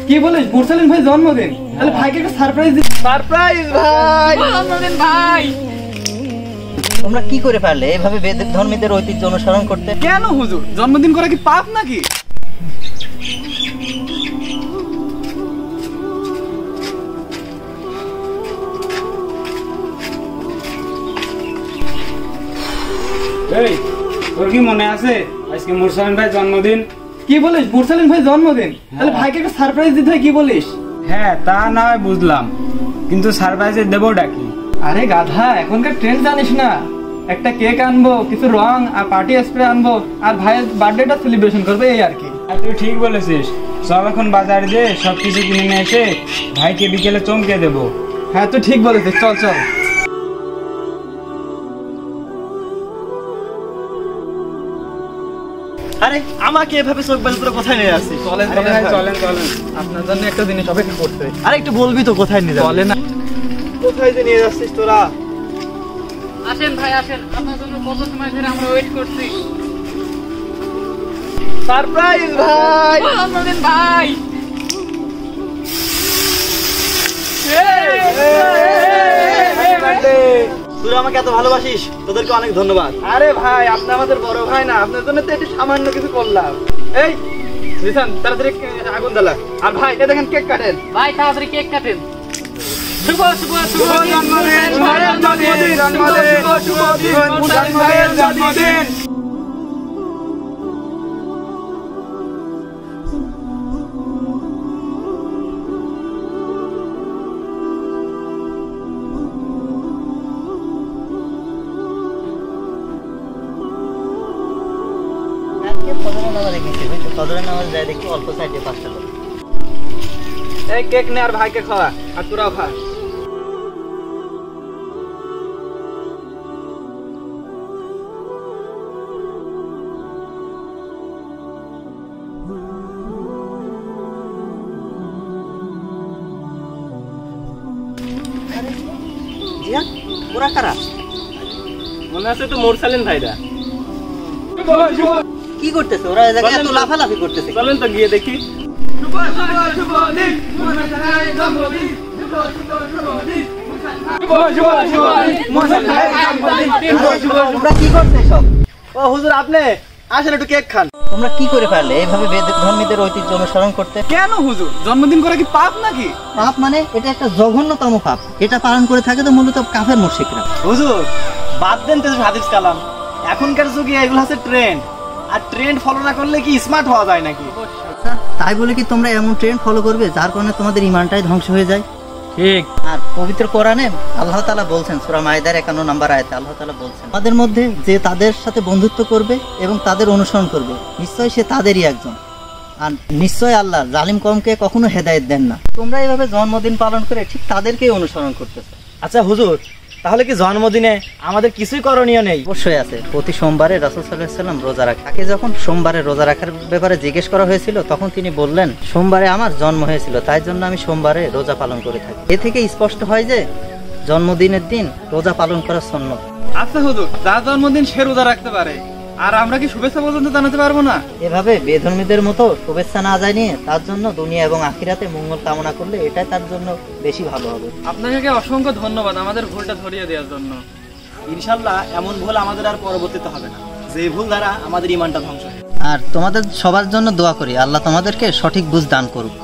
কি বলিস মুরসালিন ভাই জন্মদিন, তাহলে ভাইকে একটা সারপ্রাইজ দিই। সারপ্রাইজ ভাই, জন্মদিন ভাই। তোমরা কি করে পারলে এভাবে বেদের ধর্মীদের ঐতিহ্য অনুসরণ করতে? কেন হুজুর, জন্মদিন করা কি পাপ নাকি? এই তোর কি মনে আছে আজকে মুরসালিন ভাই জন্মদিন? কি বলিস মুরসালিন ভাই জন্মদিন, তাহলে ভাইকে একটা সারপ্রাইজ দিতে হয়, কি বলিস? হ্যাঁ তা না হয় বুঝলাম, কিন্তু সারপ্রাইজে দেবো ডাকি। আরে গাধা, এখনকার ট্রেন্ড জানিস না? একটা কেক আনবো, কিছু রং আর পার্টি স্প্রে আনবো, আর ভাইয়ের বার্থডেটা সেলিব্রেশন করবে, এই আর কি। আর তুই ঠিক বলেছিস, সব এখন বাজারে যে সবকিছু কিনে নিয়ে এসে ভাইকে বিকেলে চমকে দেবো। হ্যাঁ তুই ঠিক বলেছিস, চল চল। আরে আমাকে এভাবে চোখ বাজ করে কোথায় নিয়ে আসছিস? চলেন আরে ভাই, চলেন চলেন। আপনার জন্য একটা জিনিস অপেক্ষা করতে। আরে একটু বলবি তো কোথায় নিয়ে যাবি? চলে না। কোথায় যে নিয়ে যাচ্ছিস তোরা? আসেন ভাই আসেন, আপনার জন্য কত সময় ধরে আমরা ওয়েট করছি। সারপ্রাইজ ভাই, জন্মদিন ভাই। তুই আমাকে এত ভালোবাসিস, তোদেরকে অনেক ধন্যবাদ। আরে ভাই, আপনি আমাদের বড় ভাই না, আপনার জন্য তো একটু সামান্য কিছু করলাম। এই রিসান, তাড়াতাড়ি আগুন জ্বালা। আর ভাই এ দেখেন কেক কাটেন। ভাই তাড়াতাড়ি কেক কাটেন। শুভ শুভ শুভ জন্মদিন, জন্মদিন জন্মদিন, শুভ দিন মুরসালিন ভাইয়ের জন্মদিন। ফজরের নামাজ যায় দেখি অল্প সাইডে 5টা লোক। এই কেক নে আর ভাইকে খাওয়া, আর তোরাও খা। জিয়া, ওরা কারা? মনে আছে তো মুরসালিন ভাইরা। কি করতেছে ওরা? এই জায়গায় এত লাফালাফি করতেছে। চলেন তো গিয়ে দেখি। তোমরা কি করতে সব? ও হুজুর, আপনি আসেন একটু কেক খান। তোমরা কি করে পারলে এভাবে বেদের ধর্মীদের ঐতিহ্য অনুসরণ করতে? কেন হুজুর, জন্মদিন করা কি পাপ নাকি? পাপ মানে এটা একটা জঘন্যতম পাপ। এটা পালন করে থাকে তো মূলত কাফের মুশরিকরা। হুজুর বাদ দেন তো হাদিস কালাম, এখনকার যুগে এগুলো হচ্ছে ট্রেন্ড, আর ট্রেন্ড ফলো না করলে কি স্মার্ট হওয়া যায় নাকি? তাই বলে কি তোমরা এমন ট্রেন্ড ফলো করবে যার কারণে তোমাদের ঈমানটাই ধ্বংস হয়ে যায়? ঠিক। আর পবিত্র কোরআনে আল্লাহ তাআলা বলছেন, সূরা মাইদার 51 নম্বর আয়াতে আল্লাহ তাআলা বলছেন, আমাদের মধ্যে যে তাদের সাথে বন্ধুত্ব করবে এবং তাদের অনুসরণ করবে, নিশ্চয়ই সে তাদেরই একজন, আর নিশ্চয় আল্লাহ জালিম কওমকে কখনো হেদায়েত দেন না। তোমরা এইভাবে জন্মদিন পালন করে ঠিক তাদেরকেই অনুসরণ করতেছো। আচ্ছা হুজুর, তাহলে কি জন্মদিনে আমাদের কিছুই করণীয় নেই? অবশ্যই আছে। প্রতি সোমবারে রাসূল সাল্লাল্লাহু আলাইহি ওয়াসাল্লাম রোজা রাখেন। তাকে যখন সোমবারে রোজা রাখার ব্যাপারে জিজ্ঞেস করা হয়েছিল, তখন তিনি বললেন, সোমবারে আমার জন্ম হয়েছিল, তাই জন্য আমি সোমবারে রোজা পালন করে থাকি। এ থেকে স্পষ্ট হয় যে জন্মদিনের দিন রোজা পালন করা সুন্নাত। আচ্ছা হুজুর, যার জন্মদিন সে রোজা রাখতে পারে, আর আমরা কি শুভেচ্ছা পর্যন্ত জানাতে পারবো না? এভাবে বেধর্মীদের মতো শুভেচ্ছা না জানিয়ে তার জন্য দুনিয়া এবং আখিরাতে মঙ্গল কামনা করলে এটাই তার জন্য বেশি ভালো হবে। আপনাকে অসংখ্য ধন্যবাদ আমাদের ভুলটা ধরিয়ে দেওয়ার জন্য। ইনশাল্লাহ এমন ভুল আমাদের আর পরবর্তীতে হবে না, যে ভুল দ্বারা আমাদের ঈমানটা ধ্বংস হয়। আর তোমাদের সবার জন্য দোয়া করি, আল্লাহ তোমাদেরকে সঠিক বুঝ দান করুক।